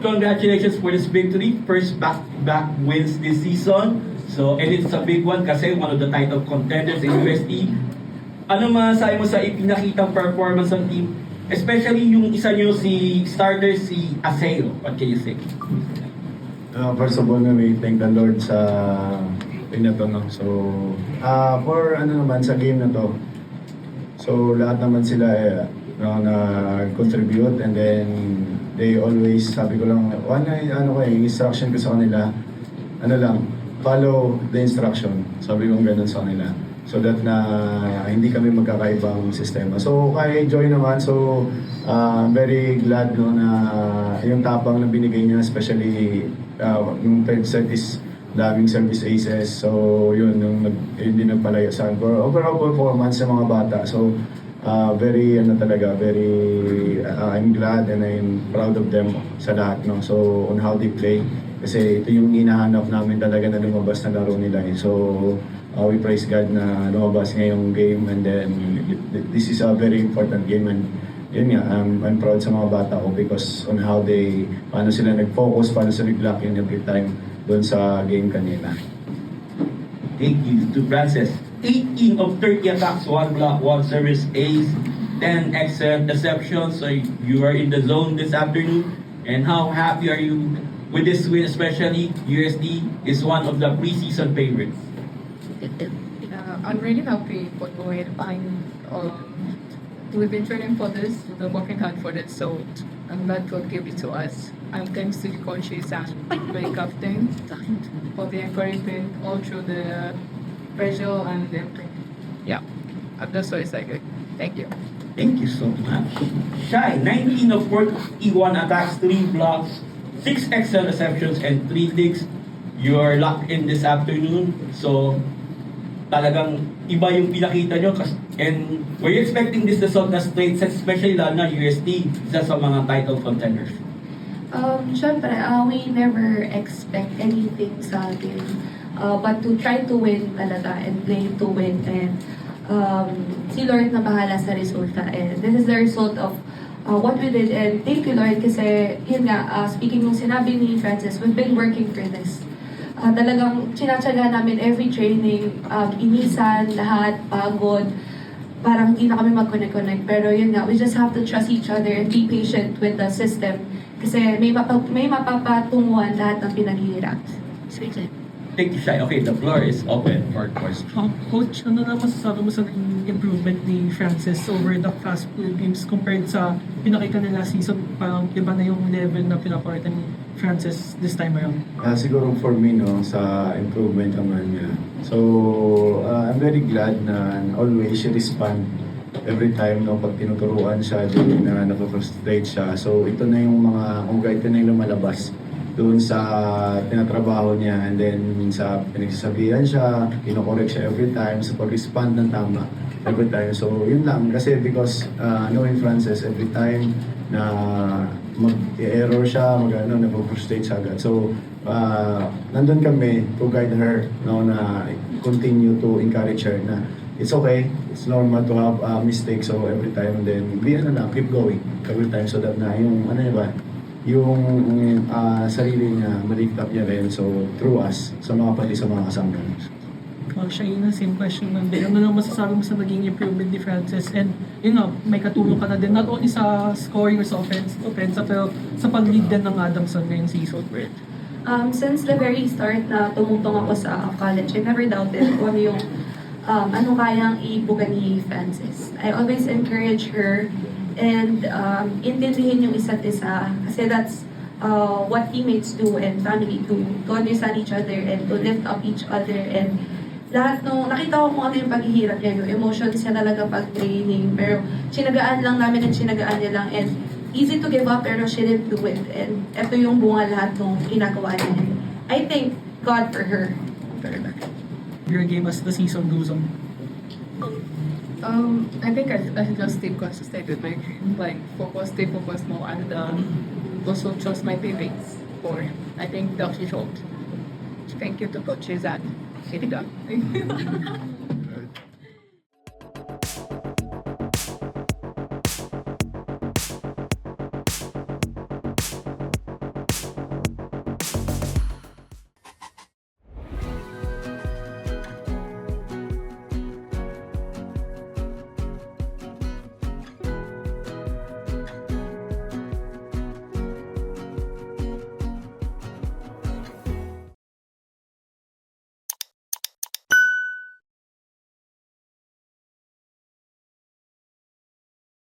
congratulations for this victory. First back-to-back wins this season. So, and it's a big one kasi one of the title contenders in UST. Ano masasabi mo sa ipinakitang performance ng team? Especially yung isa nyo si starter, si Aseo. What can you say? First of all, we thank the Lord sa pinato, no? So, for ano naman sa game na to, so lahat naman sila nag-contribute, and then they always, sabi ko lang, yung instruction ko sa kanila, follow the instruction. Sabi ko ganun sa kanila. So that na hindi kami magkakaibang sistema. So kay Joy naman, so very glad no, na yung tapang na binigay niya, especially yung third set is daming service aces. So yun, yun din nagpalaya sa akin. For overall performance sa mga bata. So very I'm glad and I'm proud of them sa lahat, no? So on how they play. Kasi ito yung hinahanap namin talaga na lumabas na laro nila. So we praise God na lumabas ngayong game, and then this is a very important game, and yun nga, I'm proud sa mga bata ko because on how paano sila nag-focus, paano sila nag-lock in every time doon sa game kanina. Thank you to Francis. 18 of 30 attacks, 1 block, 1 service ace, 10 excellent deceptions. So you are in the zone this afternoon. And how happy are you with this win, especially USD is one of the preseason favorites? I'm really happy for going. We've been training for this, we've been working hard for this, so I'm glad God gave it to us. And thanks to the coaches and the captain for the encouragement all through the pressure and everything. Yeah, I'm just so excited. Thank you. Thank you so much. Shy, 19 of 41 attacks, 3 blocks, 6 excellent receptions, and 3 digs. You are locked in this afternoon. So, talagang iba yung pinakita nyo. And were you expecting this result na straight sets, especially lalo na UST, isa sa mga title contenders? Syempre, we never expect anything sa game. But to try to win talaga and play to win, and si Lord na bahala sa resulta, and this is the result of what we did, and thank you Lord kasi yun nga, speaking ng sinabi ni Francis, we've been working for this. Talagang sinatsaga namin every training, inisan, lahat, pagod, parang hindi na kami mag-connect, pero yun nga, we just have to trust each other and be patient with the system kasi may mapapatunguhan lahat ng pinaghihirap. Thank you, Shy. Okay, the floor is open for questions. Coach, ano na masasabi mo sa improvement ni Francis over the past 2 games compared sa pinakita nila last season? Parang iba na yung level na pinapakita ni Francis this time around. Siguro for me, no, sa improvement naman niya. So, I'm very glad na always she respond every time, no, pag tinuturuan siya, din na napafrustrate siya. So, ito na yung ito na yung lumalabas doon sa tinatrabaho niya, and then sa pinagsasabihan siya, kinokorek siya every time, sa pag-respond ng tama every time. So yun lang, kasi because knowing Francis, every time na mag-error siya, napag-frustrate siya agad. So nandun kami to guide her, no, na continue to encourage her na it's okay, it's normal to have mistakes, so every time, then keep going every time, so that na yung yung sarili niya, malift up niya rin, so through us, sa mga kasama. Siya yun ang same question ng day. Ano lang masasabi mo sa naging improvement ni Francis? And yun nga, may katulong ka na din, not only sa scoring or sa offense, pero sa pag-lead din ng Adamson ngayong season. Since the very start na tumutong ako sa college, I never doubted kung yung ano kayang ibuga ni Francis. I always encourage her and intindihin yung isa't isa kasi that's what teammates do and family do, to understand each other and to lift up each other, and lahat nung nakita ko kung ano yung paghihirap niya, yung emotions niya talaga pag training, pero sinagaan lang namin at sinagaan niya lang, and easy to give up pero she didn't do it, and eto yung bunga lahat nung ginagawa niya. I thank God for her. Your game as the season goes on. I think I just stay consistent with my dream, like stay focused more, and also trust my teammates. I think that's the result. Thank you to coaches and Hidda.